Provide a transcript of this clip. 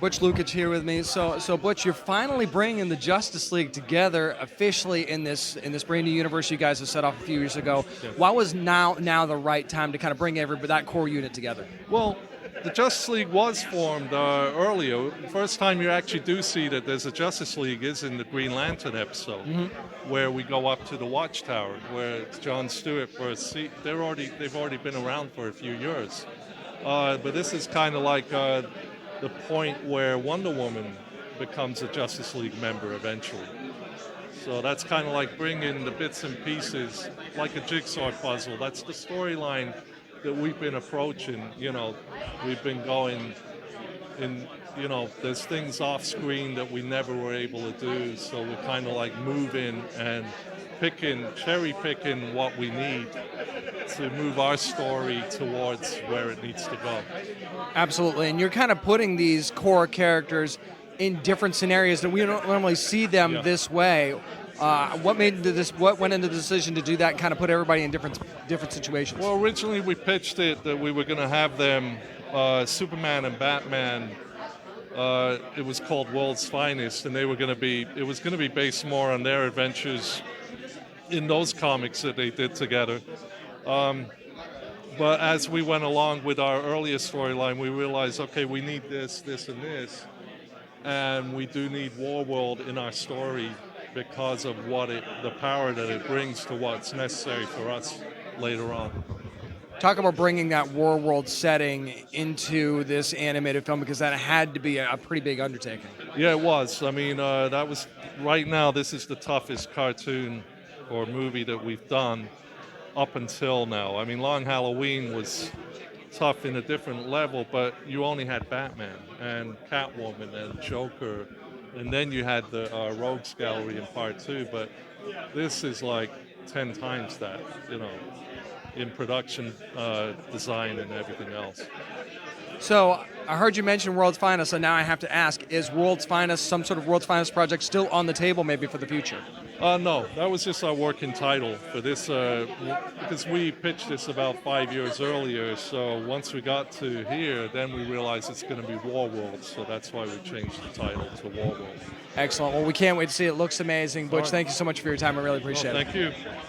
Butch Lukic here with me. So Butch, you're finally bringing the Justice League together officially in this brand new universe you guys have set off a few years ago. Yeah. Why was now the right time to kind of bring that core unit together? Well, the Justice League was formed earlier. The first time you actually do see that there's a Justice League is in the Green Lantern episode, where we go up to the Watchtower, where it's John Stewart first. They've already been around for a few years, but this is kind of like the point where Wonder Woman becomes a Justice League member eventually. So that's kind of like bringing the bits and pieces, like a jigsaw puzzle. That's the storyline that we've been approaching. We've been going in, there's things off screen that we never were able to do. So we're kind of like moving and cherry picking what we need to move our story towards where it needs to go. Absolutely, and you're kind of putting these core characters in different scenarios that we don't normally see them this way. What went into the decision to do that and kind of put everybody in different situations? Well, originally we pitched it that we were going to have them, Superman and Batman. It was called World's Finest, and it was going to be based more on their adventures in those comics that they did together. But as we went along with our earlier storyline, we realized, okay, we need this, and this, and we do need Warworld in our story because of the power that it brings to what's necessary for us later on. Talk about bringing that Warworld setting into this animated film, because that had to be a pretty big undertaking. Yeah, it was. I mean, right now, this is the toughest cartoon or movie that we've done up until now. I mean, Long Halloween was tough in a different level, but you only had Batman and Catwoman and Joker, and then you had the Rogues Gallery in part 2, but this is like 10 times that, in production design and everything else. So I heard you mention World's Finest, so now I have to ask, is World's Finest, some sort of World's Finest project still on the table maybe for the future? No, that was just our working title for this, because we pitched this about 5 years earlier, so once we got to here, then we realized it's going to be Warworld, so that's why we changed the title to Warworld. Excellent. Well, we can't wait to see it. It looks amazing. Butch, thank you so much for your time. I really appreciate it. Thank you.